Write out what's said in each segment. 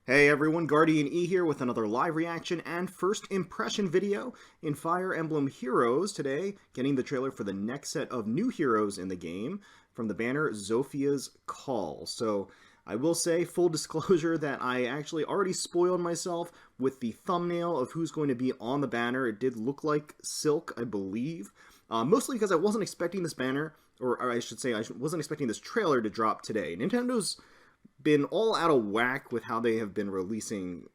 Hey everyone, GuardianE here with another live reaction and first impression video in Fire Emblem Heroes today, getting the trailer for the next set of new heroes in the game from the banner Zofia's Call. So I will say, full disclosure, that I actually already spoiled myself with the thumbnail of who's going to be on the banner. It did look like Silque, I believe, mostly because I wasn't expecting this banner, or I should say I wasn't expecting this trailer to drop today. Nintendo's been all out of whack with how they have been releasing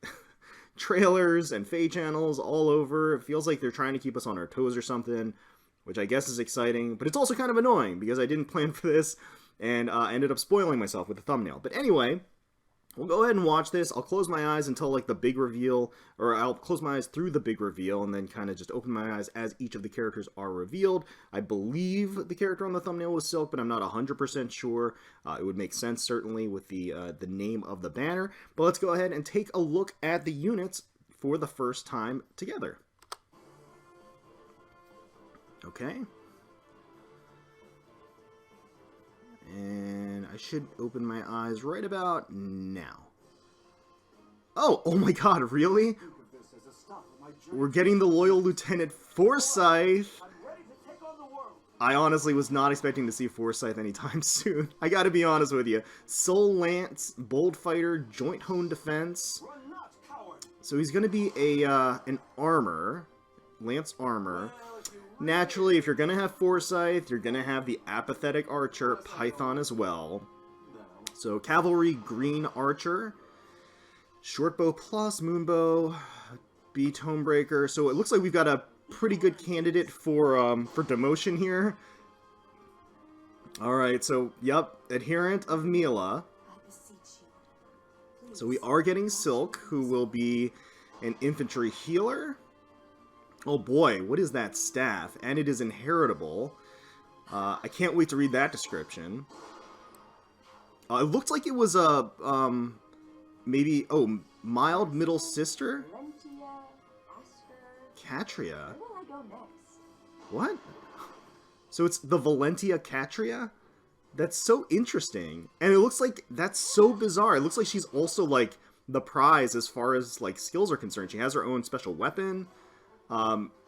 trailers and Fey channels all over. It feels like they're trying to keep us on our toes or something, which I guess is exciting, but it's also kind of annoying because I didn't plan for this and ended up spoiling myself with the thumbnail. But anyway, we'll go ahead and watch this. I'll close my eyes until like the big reveal, or I'll close my eyes through the big reveal and then kind of just open my eyes as each of the characters are revealed. I believe the character on the thumbnail was Silque, but I'm not 100% sure. It would make sense certainly with the name of the banner. But let's go ahead and take a look at the units for the first time together. Okay. And I should open my eyes right about now. Oh my god, really? We're getting the loyal Lieutenant Forsyth. I honestly was not expecting to see Forsyth anytime soon. I gotta be honest with you. Soul Lance, Bold Fighter, Joint Hone Defense. So he's gonna be an armor, Lance armor. Naturally, if you're going to have Forsyth, you're going to have the apathetic archer, Python, as well. So, Cavalry, Green Archer, Shortbow Plus, Moonbow, Beat Homebreaker. So, it looks like we've got a pretty good candidate for demotion here. Alright, so, yep, Adherent of Mila. So, we are getting Silque, who will be an infantry healer. Oh boy, what is that staff? And it is inheritable. I can't wait to read that description. It looked like it was a, maybe, oh, mild middle sister? Catria? What? So it's the Valentia Catria? That's so interesting. And it looks like, that's so bizarre. It looks like she's also, like, the prize as far as, like, skills are concerned. She has her own special weapon.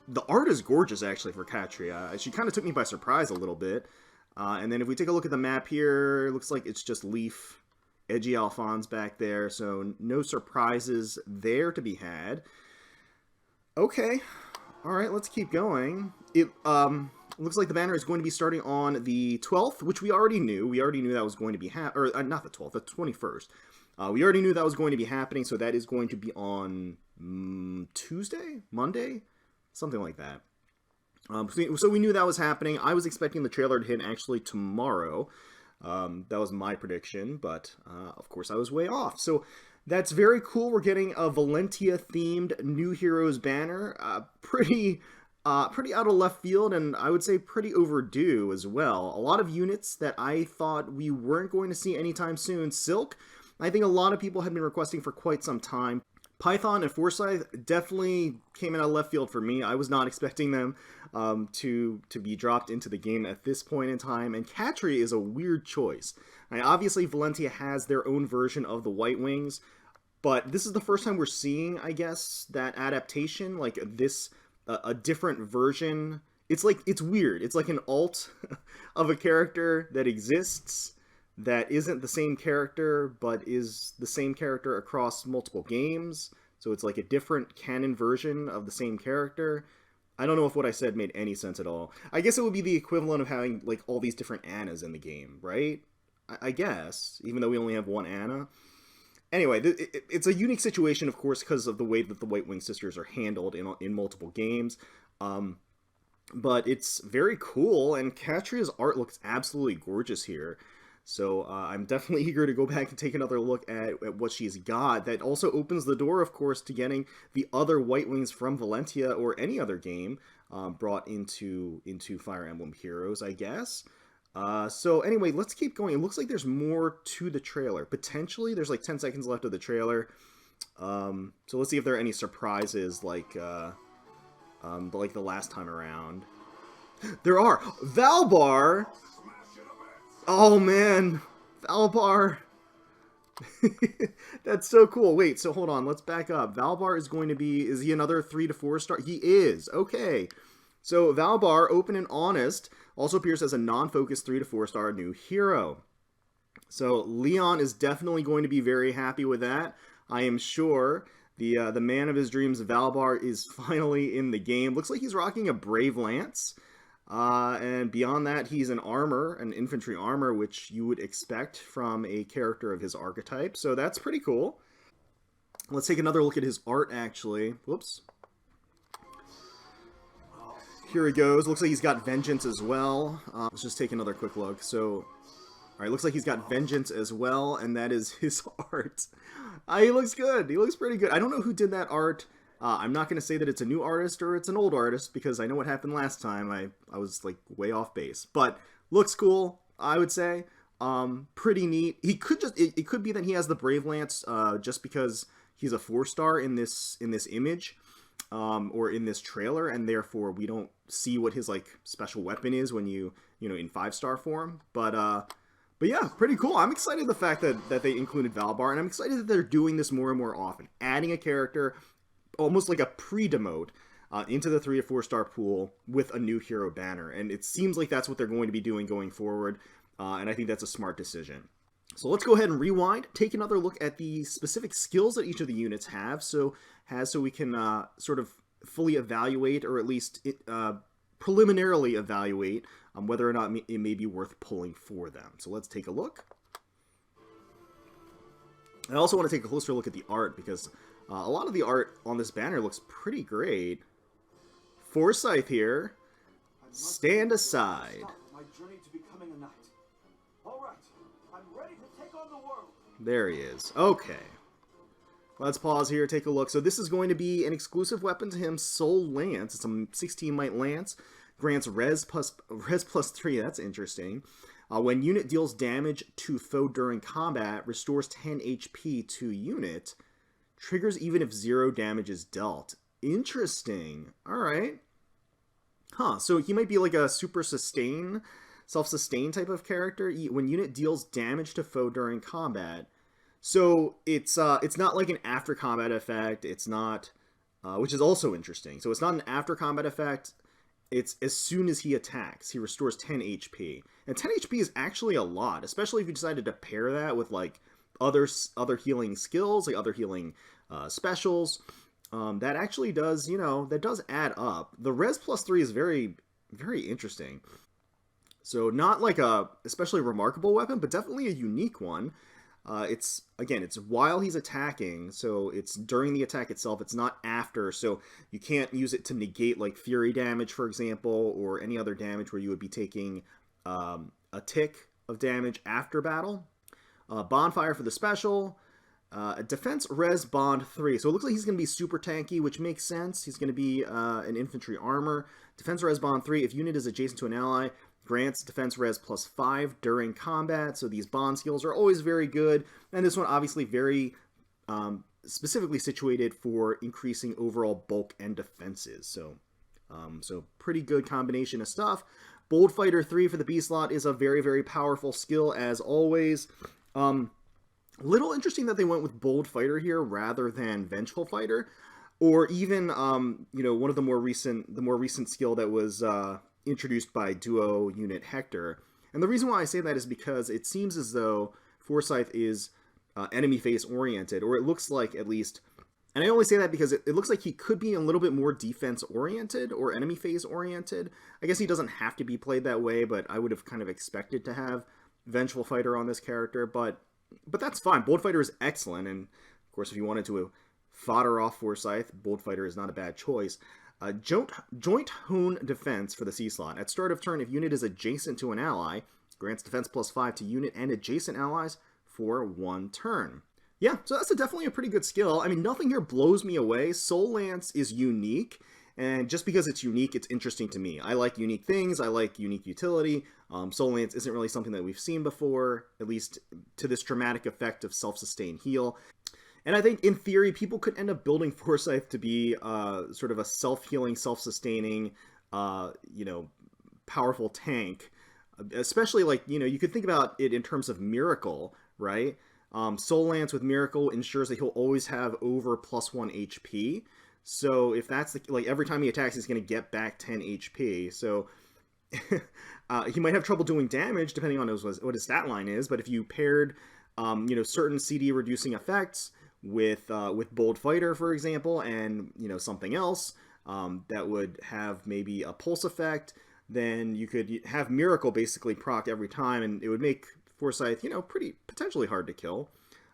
The art is gorgeous, actually, for Catria. She kind of took me by surprise a little bit. And then if we take a look at the map here, it looks like it's just Leaf, Edgy Alphonse back there, so no surprises there to be had. Okay, alright, let's keep going. It looks like the banner is going to be starting on the 12th, which we already knew. We already knew that was going to be not the 12th, the 21st. We already knew that was going to be happening, so that is going to be on Tuesday? Monday? Something like that. So we knew that was happening. I was expecting the trailer to hit actually tomorrow. That was my prediction, but of course I was way off. So that's very cool. We're getting a Valentia-themed New Heroes banner. Pretty out of left field, and I would say pretty overdue as well. A lot of units that I thought we weren't going to see anytime soon. Silque, I think a lot of people had been requesting for quite some time. Python and Forsyth definitely came in out of left field for me. I was not expecting them to be dropped into the game at this point in time. And Catria is a weird choice. Obviously, Valentia has their own version of the White Wings, but this is the first time we're seeing, I guess, that adaptation, like this, a different version. It's weird. It's like an alt of a character that exists that isn't the same character, but is the same character across multiple games. So it's like a different canon version of the same character. I don't know if what I said made any sense at all. I guess it would be the equivalent of having, like, all these different Annas in the game, right? I guess, even though we only have one Anna. Anyway, it's a unique situation, of course, because of the way that the White Wing sisters are handled in multiple games. But it's very cool, and Catria's art looks absolutely gorgeous here. So I'm definitely eager to go back and take another look at what she's got. That also opens the door, of course, to getting the other White Wings from Valentia or any other game brought into Fire Emblem Heroes, I guess. So anyway, let's keep going. It looks like there's more to the trailer. Potentially, there's like 10 seconds left of the trailer. So let's see if there are any surprises like the last time around. There are! Valbar! Oh man, Valbar. That's so cool. Wait, so hold on. Let's back up. Valbar is going to be... Is he another 3 to 4 star? He is. Okay. So Valbar, open and honest, also appears as a non-focused 3 to 4 star new hero. So Leon is definitely going to be very happy with that. I am sure. The man of his dreams, Valbar, is finally in the game. Looks like he's rocking a Brave Lance. And beyond that, he's an infantry armor, which you would expect from a character of his archetype. So that's pretty cool. Let's take another look at his art, actually. Whoops. Here he goes. Looks like he's got Vengeance as well. Let's just take another quick look. So, alright, looks like he's got Vengeance as well, and that is his art. He looks good. He looks pretty good. I don't know who did that art. I'm not going to say that it's a new artist or it's an old artist, because I know what happened last time. I was, like, way off base. But, looks cool, I would say. Pretty neat. He could just... It could be that he has the Brave Lance, just because he's a 4-star in this image. Or in this trailer, and therefore we don't see what his, like, special weapon is when you know, in 5-star form. But yeah, pretty cool. I'm excited the fact that they included Valbar, and I'm excited that they're doing this more and more often. Adding a character, almost like a pre-demote, into the 3 or 4-star pool with a new hero banner. And it seems like that's what they're going to be doing going forward, and I think that's a smart decision. So let's go ahead and rewind, take another look at the specific skills that each of the units have, so we can sort of fully evaluate, or at least preliminarily evaluate, whether or not it may be worth pulling for them. So let's take a look. I also want to take a closer look at the art, because a lot of the art on this banner looks pretty great. Forsyth here, stand aside. My journey to becoming a knight. All right, I'm ready to take on the world. There he is. Okay. Let's pause here, take a look. So this is going to be an exclusive weapon to him, Soul Lance. It's a 16 might lance. Grants res plus 3. That's interesting. When unit deals damage to foe during combat, restores 10 HP to unit. Triggers even if 0 damage is dealt. Interesting. Alright. Huh, so he might be like a super sustain, self-sustain type of character. When unit deals damage to foe during combat. So it's not like an after combat effect. It's not, which is also interesting. So it's not an after combat effect. It's as soon as he attacks, he restores 10 HP. And 10 HP is actually a lot, especially if you decided to pair that with like other healing skills, like other healing specials. That actually does, that does add up. The res plus 3 is very, very interesting. So not like a especially remarkable weapon, but definitely a unique one. It's while he's attacking, so it's during the attack itself, it's not after, so you can't use it to negate, like, fury damage, for example, or any other damage where you would be taking a tick of damage after battle. Bonfire for the special. Defense res bond 3, so it looks like he's going to be super tanky, which makes sense. He's going to be an infantry armor. Defense res bond 3, if unit is adjacent to an ally, grants defense res plus 5 during combat, so these bond skills are always very good, and this one obviously very specifically situated for increasing overall bulk and defenses, so pretty good combination of stuff. Bold Fighter 3 for the B slot is a very, very powerful skill, as always. Little interesting that they went with Bold Fighter here rather than Vengeful Fighter, or even one of the more recent skill that was introduced by duo unit Hector. And the reason why I say that is because it seems as though Forsyth is enemy face oriented, or it looks like, at least. And I only say that because it looks like he could be a little bit more defense oriented or enemy phase oriented. I guess he doesn't have to be played that way, but I would have kind of expected to have Vengeful Fighter on this character, but that's fine. Bold Fighter is excellent, and of course if you wanted to fodder off Forsyth, Bold Fighter is not a bad choice. Joint Hone Defense for the C slot. At start of turn, if unit is adjacent to an ally, grants defense plus 5 to unit and adjacent allies for 1 turn. Yeah, so that's definitely a pretty good skill. I mean, nothing here blows me away. Soul Lance is unique, and just because it's unique, it's interesting to me. I like unique things. I like unique utility. Soul Lance isn't really something that we've seen before, at least to this dramatic effect of self-sustain heal. And I think, in theory, people could end up building Forsyth to be sort of a self-healing, self-sustaining, powerful tank. Especially, like, you could think about it in terms of Miracle, right? Soul Lance with Miracle ensures that he'll always have over +1 HP. So if that's the, like, every time he attacks, he's going to get back 10 HP. So he might have trouble doing damage depending on what his stat line is. But if you paired, certain CD reducing effects with Bold Fighter, for example, and something else that would have maybe a pulse effect, then you could have Miracle basically proc every time, and it would make Forsyth, pretty potentially hard to kill.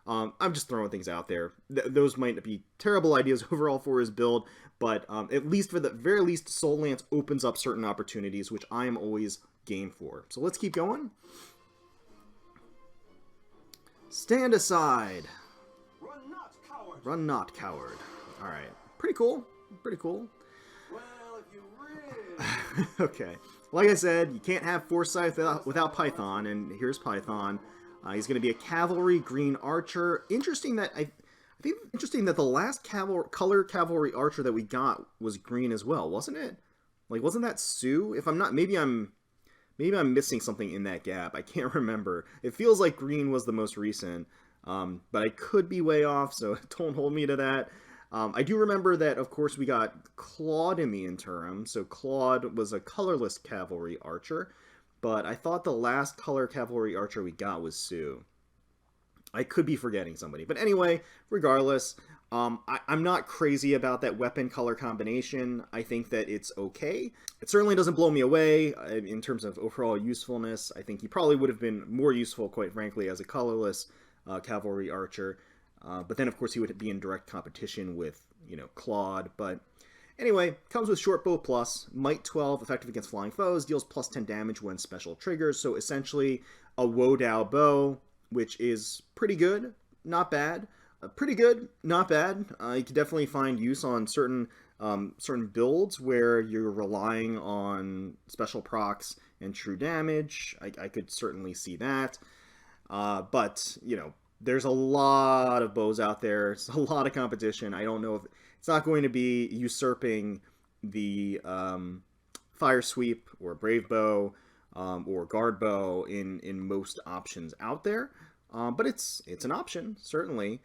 I'm just throwing things out there. Those might be terrible ideas overall for his build, but at least for the very least, Soul Lance opens up certain opportunities, which I am always game for. So let's keep going. Stand aside. Run not, coward. Run not, coward. All right. Pretty cool. Pretty cool. Well, if you really... Okay. Like I said, you can't have Forsyth without Python, and here's Python. He's going to be a cavalry green archer. Interesting that I think the last color cavalry archer that we got was green as well, wasn't it? Like, wasn't that Sue? If I'm not, maybe I'm missing something in that gap. I can't remember. It feels like green was the most recent, but I could be way off, so don't hold me to that. I do remember that, of course, we got Claude in the interim. So Claude was a colorless cavalry archer, but I thought the last color cavalry archer we got was Sue. I could be forgetting somebody. But anyway, regardless, I'm not crazy about that weapon color combination. I think that it's okay. It certainly doesn't blow me away in terms of overall usefulness. I think he probably would have been more useful, quite frankly, as a colorless cavalry archer. But then, of course, he would be in direct competition with, Claude. But anyway, comes with Short Bow Plus, Might 12, effective against flying foes, deals +10 damage when special triggers. So essentially a Wodao bow, which is pretty good, not bad. Pretty good, not bad. You can definitely find use on certain builds where you're relying on special procs and true damage. I could certainly see that. But, there's a lot of bows out there. It's a lot of competition. I don't know if it's not going to be usurping the Fire Sweep or Brave Bow or Guard Bow in most options out there. But it's an option, certainly.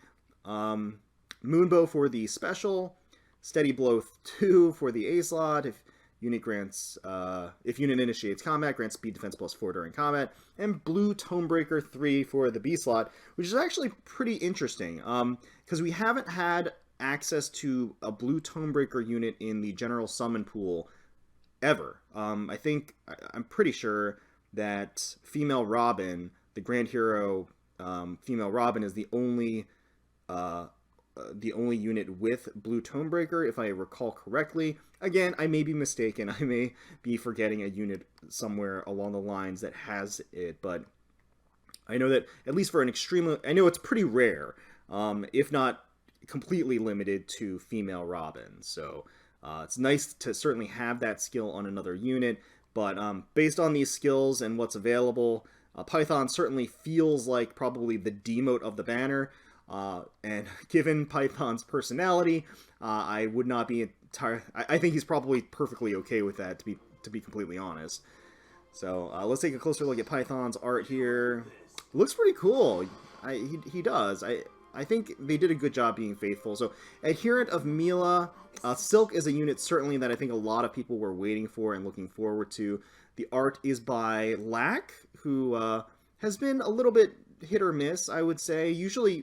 Moonbow for the special, Steady Blow 2 for the A slot. If unit initiates combat, grants speed defense +4 during combat, and Blue Tonebreaker 3 for the B slot, which is actually pretty interesting, because we haven't had access to a Blue Tonebreaker unit in the general summon pool ever. I'm pretty sure that Female Robin, the Grand Hero Female Robin, is the only unit with Blue Tonebreaker, if I recall correctly. Again, I may be mistaken. I may be forgetting a unit somewhere along the lines that has it, but I know that, at least for I know it's pretty rare, if not completely limited to Female Robin. So it's nice to certainly have that skill on another unit, but based on these skills and what's available, Python certainly feels like probably the demote of the banner. And given Python's personality, I would not be entirely... I think he's probably perfectly okay with that, to be completely honest. So let's take a closer look at Python's art here. Looks pretty cool. He does. I think they did a good job being faithful. So, Adherent of Mila, Silque is a unit certainly that I think a lot of people were waiting for and looking forward to. The art is by Lack, who has been a little bit hit or miss, I would say. Usually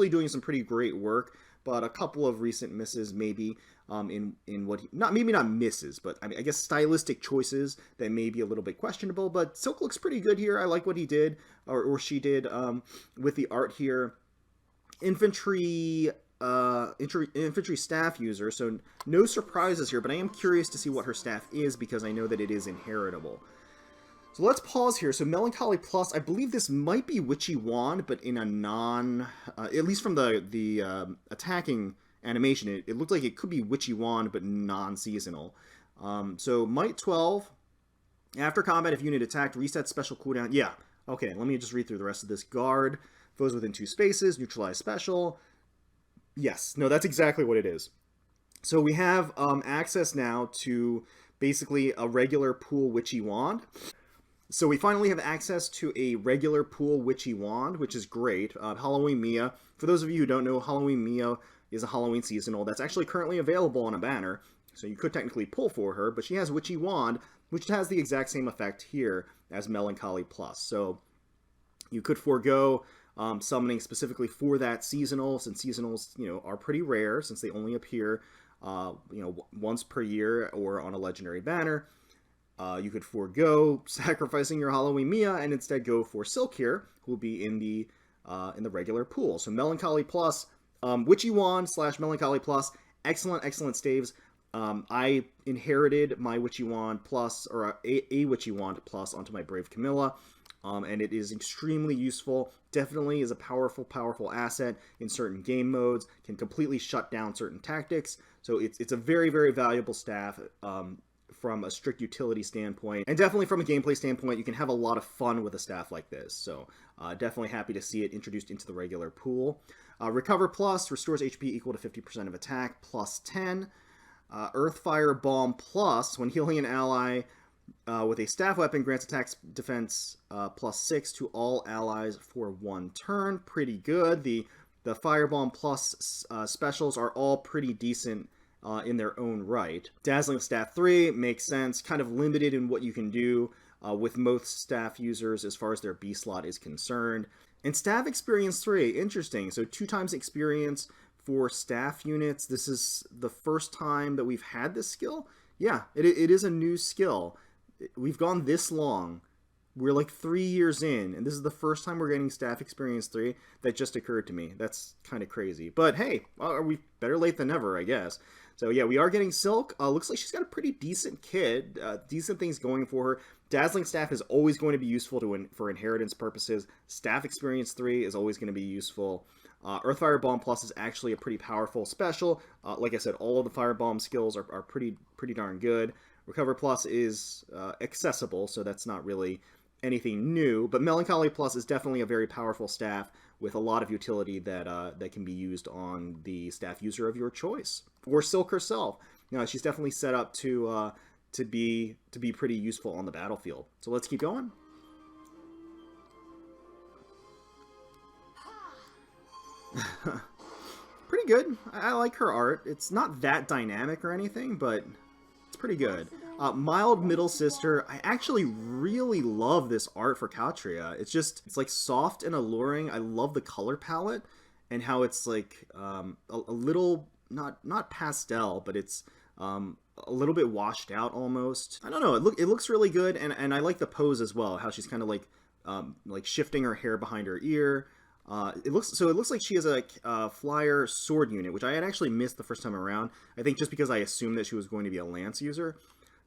doing some pretty great work, but a couple of recent misses maybe in what maybe not misses, but I guess stylistic choices that may be a little bit questionable. But Silque looks pretty good here. I like what he did or she did with the art here. Infantry staff user, so no surprises here, but I am curious to see what her staff is because I know that it is inheritable. So let's pause here. So Melancholy Plus, I believe this might be Witchy Wand, but in a at least from the attacking animation, it looked like it could be Witchy Wand, but non-seasonal. So Might 12, after combat, if unit attacked, reset special cooldown. Yeah, okay, let me just read through the rest of this. Guard, foes within 2 spaces, neutralize special. Yes, no, that's exactly what it is. So we have access now to basically a regular pool Witchy Wand. So we finally have access to a regular pool Witchy Wand, which is great. Halloween Mia. For those of you who don't know, Halloween Mia is a Halloween seasonal that's actually currently available on a banner. So you could technically pull for her, but she has Witchy Wand, which has the exact same effect here as Melancholy Plus. So you could forego summoning specifically for that seasonal, since seasonals, are pretty rare, since they only appear, once per year or on a legendary banner. You could forego sacrificing your Halloween Mia and instead go for Silque here, who will be in the regular pool. So Melancholy Plus, Witchy Wand / Melancholy Plus, excellent staves. I inherited my Witchy Wand Plus, or a Witchy Wand Plus onto my Brave Camilla, and it is extremely useful. Definitely is a powerful asset in certain game modes, can completely shut down certain tactics. So it's a very valuable staff. From a strict utility standpoint, and definitely from a gameplay standpoint, you can have a lot of fun with a staff like this. So definitely happy to see it introduced into the regular pool. Recover Plus restores HP equal to 50% of attack, plus 10. Earthfire Bomb Plus, when healing an ally with a staff weapon, grants attack defense plus 6 to all allies for 1 turn. Pretty good. The Firebomb Plus specials are all pretty decent in their own right. Dazzling Staff 3 makes sense, kind of limited in what you can do with most staff users as far as their B slot is concerned. And Staff Experience 3, interesting. So 2 times experience for staff units. This is the first time that we've had this skill. Yeah, it is a new skill. We've gone this long. We're like 3 years in, and this is the first time we're getting Staff Experience 3. That just occurred to me. That's kind of crazy. But hey, are we better late than never, I guess. So yeah, we are getting Silque. Looks like she's got a pretty decent kit. Decent things going for her. Dazzling Staff is always going to be useful for inheritance purposes. Staff Experience 3 is always going to be useful. Earthfire Bomb Plus is actually a pretty powerful special. Like I said, all of the Firebomb skills are pretty darn good. Recover Plus is accessible, so that's not really anything new. But Melancholy Plus is definitely a very powerful staff with a lot of utility that can be used on the staff user of your choice, or Silque herself. She's definitely set up to be pretty useful on the battlefield. So let's keep going. Pretty good. I like her art. It's not that dynamic or anything, but it's pretty good. Mild Middle Sister. I actually really love this art for Catria. It's like soft and alluring. I love the color palette and how it's like a little not pastel, but it's a little bit washed out almost. I don't know. It looks really good, and I like the pose as well. How she's kind of like shifting her hair behind her ear. It looks like she has a flyer sword unit, which I had actually missed the first time around. I think just because I assumed that she was going to be a lance user.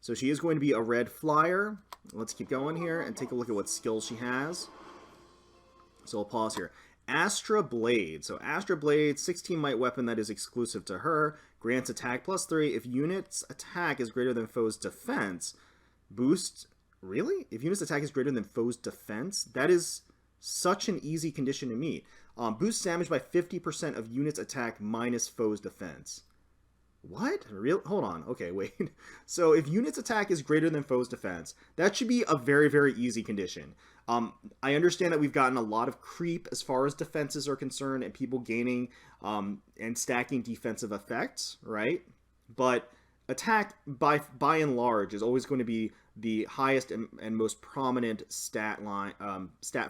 So she is going to be a red flyer. Let's keep going here and take a look at what skills she has. So I'll pause here. Astra Blade. So Astra Blade, 16 might weapon that is exclusive to her. Grants attack plus 3. If unit's attack is greater than foe's defense, boost... Really? If unit's attack is greater than foe's defense? That is such an easy condition to meet. Boosts damage by 50% of unit's attack minus foe's defense. What? Hold on. Okay, wait. So if unit's attack is greater than foe's defense, that should be a very easy condition. I understand that we've gotten a lot of creep as far as defenses are concerned and people gaining and stacking defensive effects, right? But attack, by and large, is always going to be the highest and most prominent stat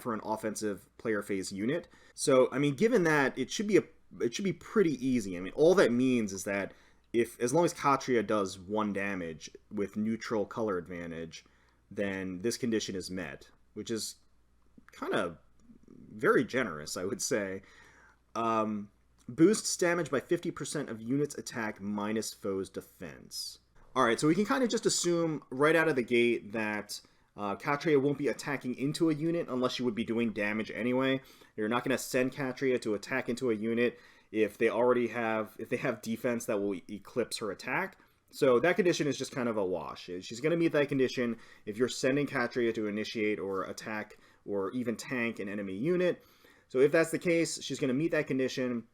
for an offensive player phase unit. So, I mean, given that, it should be pretty easy. I mean, all that means is that as long as Catria does 1 damage with neutral color advantage, then this condition is met, which is kind of very generous, I would say. Boosts damage by 50% of unit's attack minus foe's defense. Alright, so we can kind of just assume right out of the gate that Catria won't be attacking into a unit unless she would be doing damage anyway. You're not going to send Catria to attack into a unit if they have defense that will eclipse her attack. So that condition is just kind of a wash. She's going to meet that condition if you're sending Catria to initiate or attack or even tank an enemy unit. So if that's the case, she's going to meet that condition.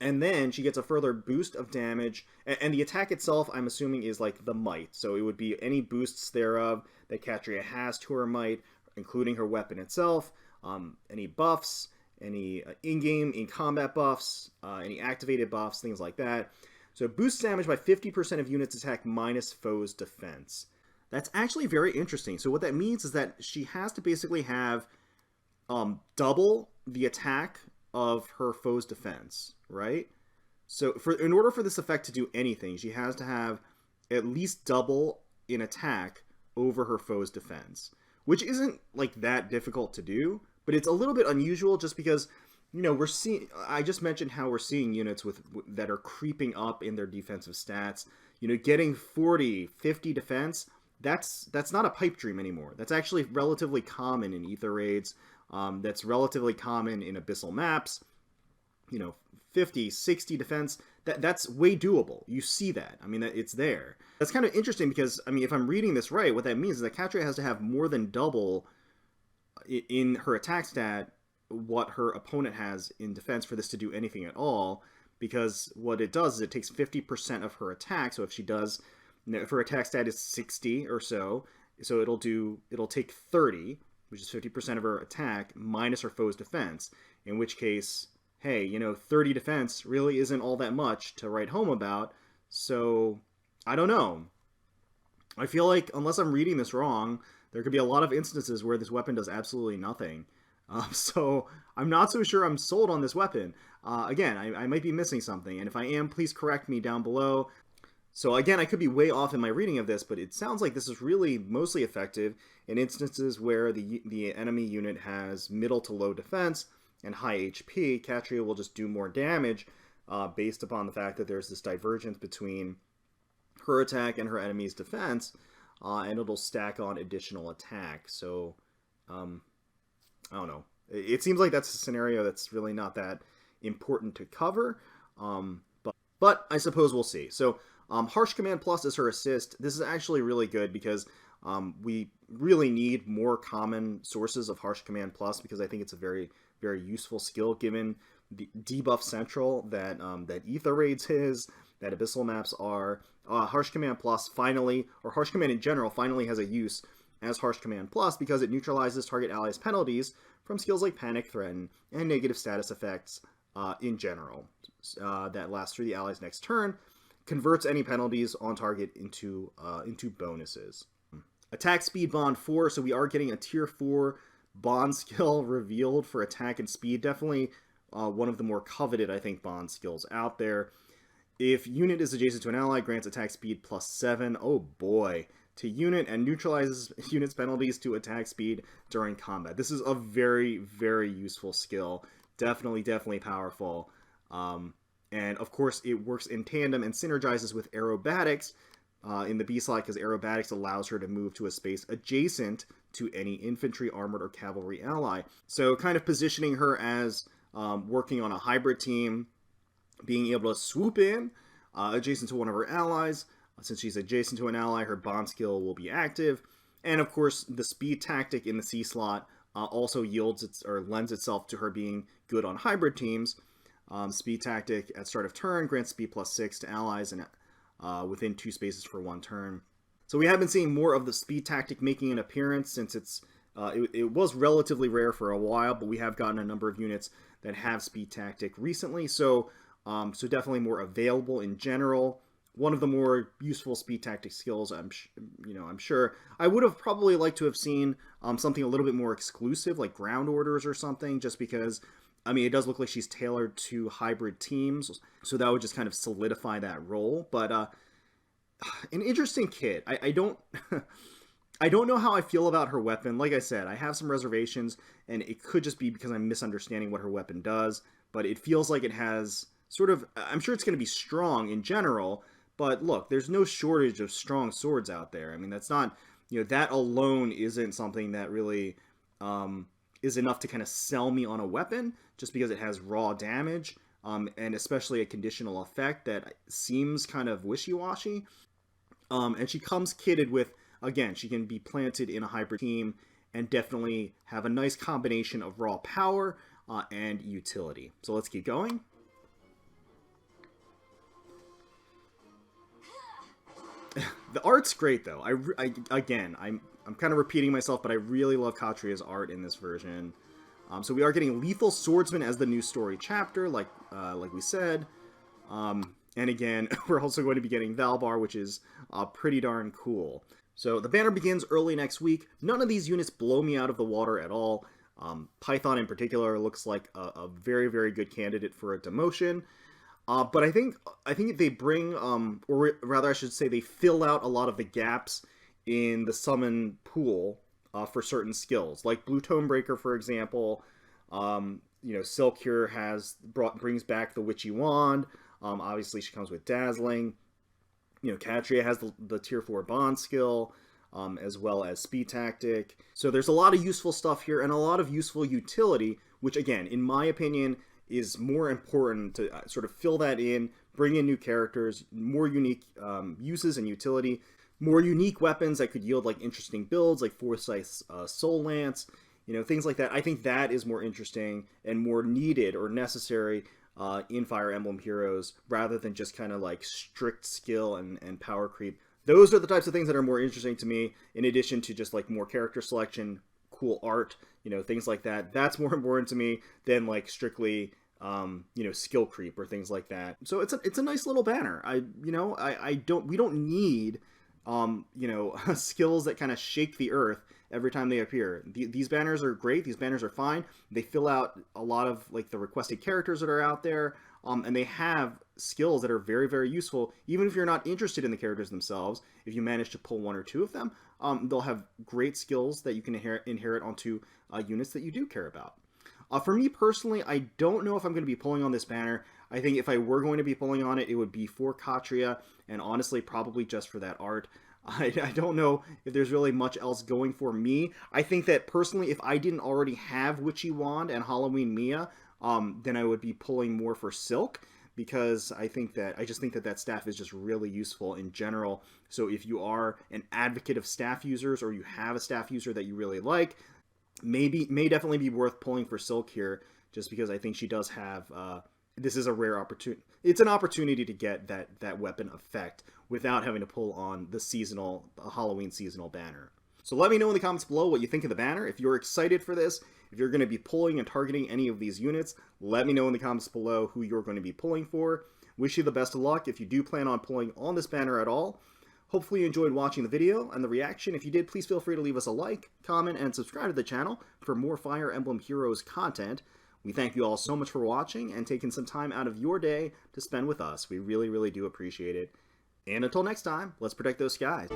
And then she gets a further boost of damage, and the attack itself, I'm assuming, is like the might. So it would be any boosts thereof that Catria has to her might, including her weapon itself, any buffs, any in-game, in-combat buffs, any activated buffs, things like that. So it boosts damage by 50% of units attack minus foe's defense. That's actually very interesting. So what that means is that she has to basically have double the attack of her foe's defense, right? So in order for this effect to do anything, she has to have at least double in attack over her foe's defense, which isn't like that difficult to do, but it's a little bit unusual just because, you know, I just mentioned how we're seeing units that are creeping up in their defensive stats, you know, getting 40, 50 defense. That's not a pipe dream anymore. That's actually relatively common in Ether raids. That's relatively common in Abyssal maps. You know, 50, 60 defense. That's way doable. You see that. I mean, it's there. That's kind of interesting because, I mean, if I'm reading this right, what that means is that Catria has to have more than double in her attack stat what her opponent has in defense for this to do anything at all. Because what it does is it takes 50% of her attack. So if she does... If her attack stat is 60 or so it'll take 30, which is 50% of her attack, minus her foe's defense, in which case, hey, you know, 30 defense really isn't all that much to write home about, so, I don't know. I feel like, unless I'm reading this wrong, there could be a lot of instances where this weapon does absolutely nothing. So, I'm not so sure I'm sold on this weapon. Again, I might be missing something, and if I am, please correct me down below. So again, I could be way off in my reading of this, but it sounds like this is really mostly effective in instances where the enemy unit has middle to low defense and high HP. Catria will just do more damage based upon the fact that there's this divergence between her attack and her enemy's defense, and it'll stack on additional attack. So, I don't know. It seems like that's a scenario that's really not that important to cover, but I suppose we'll see. So, Harsh Command Plus is her assist. This is actually really good because we really need more common sources of Harsh Command Plus because I think it's a very, very useful skill given the debuff central that Ether Raids is, that Abyssal maps are. Harsh Command Plus finally, or Harsh Command in general, finally has a use as Harsh Command Plus because it neutralizes target allies' penalties from skills like Panic, Threaten, and negative status effects in general that last through the allies' next turn. Converts any penalties on target into bonuses. Attack speed bond 4, so we are getting a tier 4 bond skill revealed for attack and speed. Definitely one of the more coveted, I think, bond skills out there. If unit is adjacent to an ally, grants attack speed plus 7. Oh boy. To unit and neutralizes unit's penalties to attack speed during combat. This is a very, very useful skill. Definitely powerful. And, of course, it works in tandem and synergizes with Aerobatics in the B-slot because Aerobatics allows her to move to a space adjacent to any infantry, armored, or cavalry ally. So kind of positioning her as working on a hybrid team, being able to swoop in adjacent to one of her allies. Since she's adjacent to an ally, her bond skill will be active. And, of course, the speed tactic in the C-slot also lends itself to her being good on hybrid teams. Speed tactic at start of turn grants speed plus 6 to allies and within 2 spaces for 1 turn. So we have been seeing more of the speed tactic making an appearance since it was relatively rare for a while, but we have gotten a number of units that have speed tactic recently. So definitely more available in general. One of the more useful speed tactic skills, I'm sure. I would have probably liked to have seen something a little bit more exclusive, like ground orders or something, just because. I mean, it does look like she's tailored to hybrid teams, so that would just kind of solidify that role. But an interesting kit. I don't I don't know how I feel about her weapon. Like I said, I have some reservations, and it could just be because I'm misunderstanding what her weapon does. But it feels like it has sort of. I'm sure it's going to be strong in general, but look, there's no shortage of strong swords out there. I mean, that's not. That alone isn't something that really. Is enough to kind of sell me on a weapon just because it has raw damage and especially a conditional effect that seems kind of wishy-washy. And she comes kitted with, again, she can be planted in a hybrid team and definitely have a nice combination of raw power and utility. So let's keep going. The art's great, though. Again, I'm kind of repeating myself, but I really love Catria's art in this version. So we are getting Lethal Swordsman as the new story chapter, like we said. And again, we're also going to be getting Valbar, which is pretty darn cool. So the banner begins early next week. None of these units blow me out of the water at all. Python in particular looks like a very, very good candidate for a demotion. But I think they bring, or rather I should say they fill out a lot of the gaps in the summon pool for certain skills. Like Blue Tonebreaker, for example. Silque brings back the Witchy Wand. Obviously she comes with Dazzling. Catria has the Tier 4 Bond skill, as well as Speed Tactic. So there's a lot of useful stuff here and a lot of useful utility, which again, in my opinion, is more important to sort of fill that in, bring in new characters, more unique uses and utility, more unique weapons that could yield like interesting builds, like Forsyth's Soul Lance, things like that. I think that is more interesting and more needed or necessary in Fire Emblem Heroes, rather than just kind of like strict skill and power creep. Those are the types of things that are more interesting to me, in addition to just like more character selection, cool art, things like that. That's more important to me than like strictly skill creep or things like that. So it's a nice little banner. We don't need skills that kind of shake the earth every time they appear. These banners are great. These banners are fine. They fill out a lot of like the requested characters that are out there, and they have skills that are very, very useful. Even if you're not interested in the characters themselves, if you manage to pull one or two of them, they'll have great skills that you can inherit onto units that you do care about. For me personally, I don't know if I'm going to be pulling on this banner. I think if I were going to be pulling on it, it would be for Catria, and honestly, probably just for that art. I don't know if there's really much else going for me. I think that personally, if I didn't already have Witchy Wand and Halloween Mia, then I would be pulling more for Silque, because I just think that staff is just really useful in general. So if you are an advocate of staff users, or you have a staff user that you really like, may definitely be worth pulling for Silque here, just because I think she does have, this is a rare opportunity. It's an opportunity to get that weapon effect without having to pull on the Halloween seasonal banner. So let me know in the comments below what you think of the banner. If you're excited for this, if you're going to be pulling and targeting any of these units, let me know in the comments below who you're going to be pulling for. Wish you the best of luck if you do plan on pulling on this banner at all. Hopefully you enjoyed watching the video and the reaction. If you did, please feel free to leave us a like, comment, and subscribe to the channel for more Fire Emblem Heroes content. We thank you all so much for watching and taking some time out of your day to spend with us. We really, really do appreciate it. And until next time, let's protect those skies.